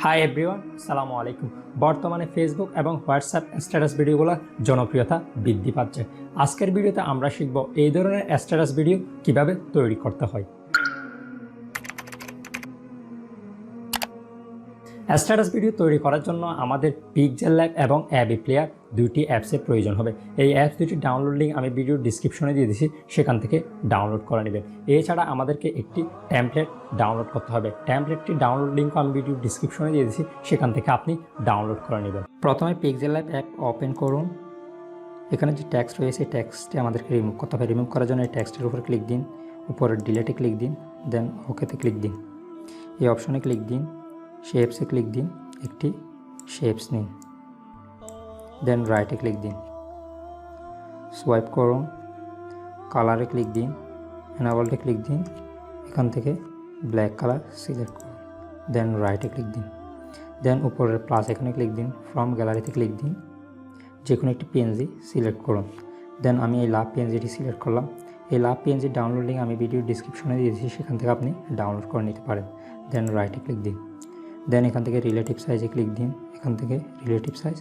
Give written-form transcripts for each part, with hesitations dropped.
Hi everyone, আসসালামু আলাইকুম। বর্তমানে ফেসবুক এবং হোয়াটসঅ্যাপ স্ট্যাটাস ভিডিওগুলো জনপ্রিয়তা বৃদ্ধি পাচ্ছে। আজকের ভিডিওতে আমরা শিখব এই ধরনের স্ট্যাটাস ভিডিও কিভাবে তৈরি করতে হয়। স্ট্যাটাস ভিডিও তৈরি করার জন্য আমাদের পিক্সেল ল্যাব এবং অ্যাবি প্লেয়ার দুইটি অ্যাপসের প্রয়োজন হবে। এই অ্যাপস দুটি ডাউনলোড লিঙ্ক আমি ভিডিওর ডিসক্রিপশনে দিয়ে দিয়েছি, সেখান থেকে ডাউনলোড করে নেবেন। এছাড়া আমাদেরকে একটি টেমপ্লেট ডাউনলোড করতে হবে। টেমপ্লেটটি ডাউনলোড লিঙ্ক আমি ভিডিওর ডিসক্রিপশনে দিয়ে দিয়েছি, সেখান থেকে আপনি ডাউনলোড করে নেবেন। প্রথমে পিক্সেল ল্যাব অ্যাপ ওপেন করুন। এখানে যে টেক্সট রয়েছে টেক্সটটি আমাদেরকে রিমুভ করতে হবে। রিমুভ করার জন্য এই টেক্সটের উপর ক্লিক দিন, উপরে ডিলেটে ক্লিক দিন, দেন ওকেতে ক্লিক দিন। এই অপশনে ক্লিক দিন, শেপসে ক্লিক দিন, একটি শেপস নিন, দেন রাইটে ক্লিক দিন, সোয়াইপ করুন, কালারে ক্লিক দিন, এনাবলটে ক্লিক দিন, এখান থেকে ব্ল্যাক কালার সিলেক্ট করুন, দেন রাইটে ক্লিক দিন, দেন উপরের প্লাস এখানে ক্লিক দিন, ফ্রম গ্যালারিতে ক্লিক দিন, যে কোনো একটি পিএনজি সিলেক্ট করুন। দেন আমি এই লাভ পিএনজিটি সিলেক্ট করলাম। এই লাভ পিএনজি ডাউনলোড লিঙ্ক আমি ভিডিও ডিসক্রিপশনে দিয়ে দিয়েছি, সেখান থেকে আপনি ডাউনলোড করে নিতে পারেন। দেন রাইটে ক্লিক দিন, দেন এখান থেকে রিলেটিভ সাইজে ক্লিক দিন, এখান থেকে রিলেটিভ সাইজ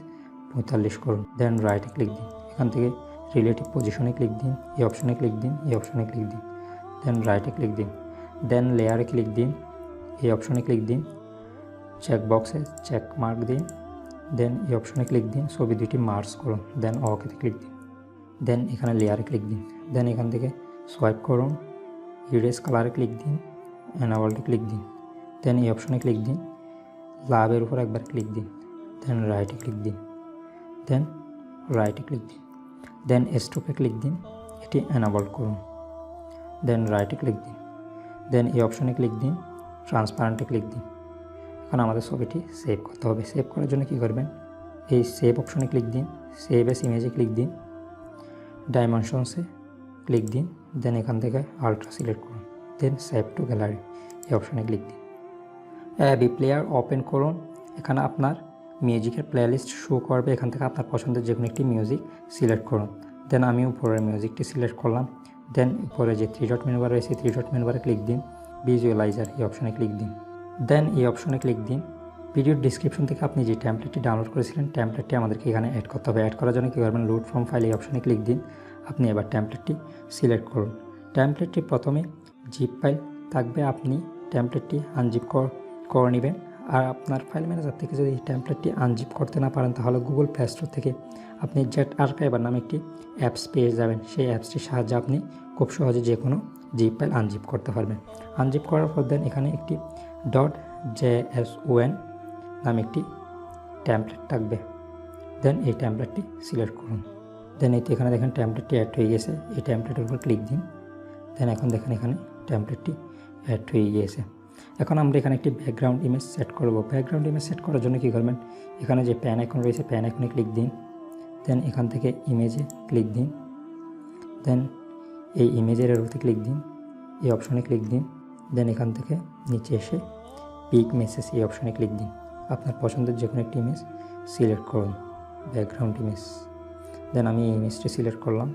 45 করুন, দেন রাইটে ক্লিক দিন, এখান থেকে রিলেটিভ পজিশনে ক্লিক দিন, এই অপশনে ক্লিক দিন, এই অপশনে ক্লিক দিন, দেন রাইটে ক্লিক দিন, দেন লেয়ারে ক্লিক দিন, এই অপশনে ক্লিক দিন, চেক বক্সে চেক মার্ক দিন, দেন এই অপশনে ক্লিক দিন, ছবি দুটি মার্জ করুন, দেন ওকেতে ক্লিক দিন, দেন এখানে লেয়ারে ক্লিক দিন, দেন এখান থেকে সোয়াইপ করুন, ইরেজ কালারে ক্লিক দিন, এনাবলটে ক্লিক দিন, দেন এই অপশনে ক্লিক দিন, লাভের উপর একবার ক্লিক দিন, দেন রাইটে ক্লিক দিন, দেন রাইটে ক্লিক দিন, দেন স্টপে ক্লিক দিন, এটি এনাবল করুন, দেন রাইটে ক্লিক দিন, দেন এই অপশনে ক্লিক দিন, ট্রান্সপারেন্টে ক্লিক দিন। এখন আমাদের ছবিটি সেভ করতে হবে। সেভ করার জন্য কী করবেন, এই সেভ অপশনে ক্লিক দিন, সেভ এস ইমেজে ক্লিক দিন, ডাইমেনশনসে ক্লিক দিন, দেন এখান থেকে আলট্রা সিলেক্ট করুন, দেন সেভ টু গ্যালারি এই অপশনে ক্লিক দিন। অ্যাবি প্লেয়ার ওপেন করুন। এখানে আপনার মিউজিকের প্লেলিস্ট শো করবে, এখান থেকে আপনার পছন্দের যে কোনো একটি মিউজিক সিলেক্ট করুন। দেন আমি উপরের মিউজিকটি সিলেক্ট করলাম, দেন উপরে যে 3 ডট মেনু বার রয়েছে 3 ডট মেনু বারে ক্লিক দিন, ভিজুয়ালাইজার এই অপশনে ক্লিক দিন, দেন এই অপশনে ক্লিক দিন। ভিডিওর ডিসক্রিপশন থেকে আপনি যে টেমপ্লেটটি ডাউনলোড করেছিলেন টেমপ্লেটটি আমাদেরকে এখানে অ্যাড করতে হবে। অ্যাড করার জন্য কী করবেন, লোড ফ্রম ফাইল এই অপশনে ক্লিক দিন। আপনি এবার টেমপ্লেটটি সিলেক্ট করুন। টেমপ্লেটটি প্রথমে জিপ ফাইল থাকবে, আপনি টেমপ্লেটটি আনজিপ করে নেবেন। আর আপনার ফাইল ম্যানেজার থেকে যদি এই টেমপ্লেটটি আনজিপ করতে না পারেন, তাহলে গুগল প্লে স্টোর থেকে আপনি জেট আর্কাইভার নামে একটি অ্যাপস পেয়ে যাবেন। সেই অ্যাপসটির সাহায্যে আপনি খুব সহজে যে কোনো জিপ ফাইল আনজিপ করতে পারবেন। আনজিপ করার পর দেন এখানে একটি .json নামে একটি টেমপ্লেট থাকবে, দেন এই টেমপ্লেটটি সিলেক্ট করুন। দেন এখানে দেখেন টেমপ্লেটটি অ্যাড হয়ে গেছে, এই টেমপ্লেটের উপর ক্লিক দিন। দেন এখন দেখেন এখানে টেমপ্লেটটি অ্যাড হয়ে গিয়েছে। এখন আমরা এখানে একটি ব্যাকগ্রাউন্ড ইমেজ সেট করব। ব্যাকগ্রাউন্ড ইমেজ সেট করার জন্য কী করবেন, এখানে যে প্যান আইকন রয়েছে প্যান আইকনে ক্লিক দিন, দেন এখান থেকে ইমেজে ক্লিক দিন, দেন এই ইমেজের এরোতে ক্লিক দিন, এই অপশনে ক্লিক দিন, দেন এখান থেকে নিচে এসে পিক মেসেজ এই অপশনে ক্লিক দিন। আপনার পছন্দের যে কোনো একটি ইমেজ সিলেক্ট করুন, ব্যাকগ্রাউন্ড ইমেজ। দেন আমি এই ইমেজটি সিলেক্ট করলাম।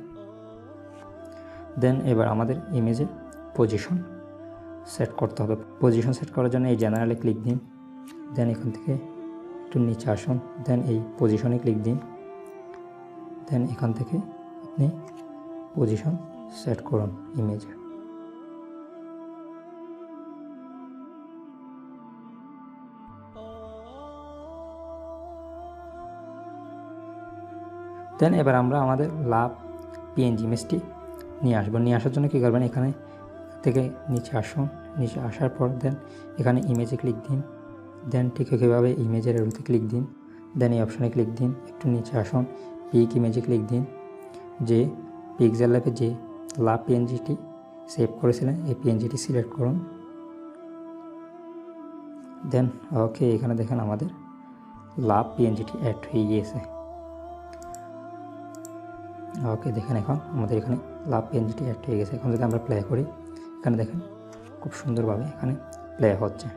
দেন এবার আমাদের ইমেজের পজিশন সেট করতে হবে। পজিশন সেট করার জন্য এই জেনারেলে ক্লিক দিন, দেন এখান থেকে একটু নিচে আসুন, দেন এই পজিশনে ক্লিক দিন, দেন এখান থেকে আপনি পজিশন সেট করুন ইমেজে। দেন এবার আমরা আমাদের লাভ পিএনজি ইমেজটি নিয়ে আসবো। নিয়ে আসার জন্য কী করবেন, এখানে থেকে নিচে আসুন, নিচে আসার পর দেন এখানে ইমেজে ক্লিক দিন, দেন ঠিক একইভাবে ইমেজের এরোতে ক্লিক দিন, দেন এই অপশনে ক্লিক দিন, একটু নিচে আসুন, পিক ইমেজে ক্লিক দিন, যে পিক্সেল ল্যাবে যে লাভ পিএনজিটি সেভ করেছিলেন এই পিএনজিটি সিলেক্ট করুন। দেন ওকে, এখানে দেখেন আমাদের লাভ পিএনজিটি অ্যাড হয়ে গিয়েছে। ওকে, দেখেন এখন আমাদের এখানে লাভ পিএনজিটি অ্যাড হয়ে গেছে। এখন যদি আমরা প্লে করি, এখানে দেখেন খুব সুন্দরভাবে এখানে প্লে হচ্ছে।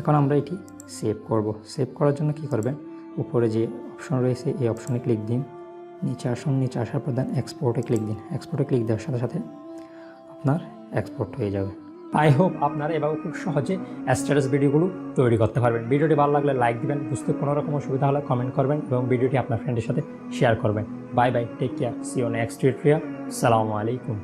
এখন আমরা এটি সেভ করব। সেভ করার জন্য কি করবেন, উপরে যে অপশন রয়েছে এই অপশনে ক্লিক দিন, নিচে আসুন, নিচে আসার পর দেন এক্সপোর্টে ক্লিক দিন। এক্সপোর্টে ক্লিক দেওয়ার সাথে সাথে আপনার এক্সপোর্ট হয়ে যাবে। আই হোপ আপনারা এভাবে খুব সহজে স্ট্যাটাস ভিডিওগুলো তৈরি করতে পারবেন। ভিডিওটি ভালো লাগলে লাইক দিবেন, বুঝতে কোনো রকম অসুবিধা হলে কমেন্ট করবেন এবং ভিডিওটি আপনার ফ্রেন্ডের সাথে শেয়ার করবেন। Bye bye, take care, see you next video. আসসালামু আলাইকুম।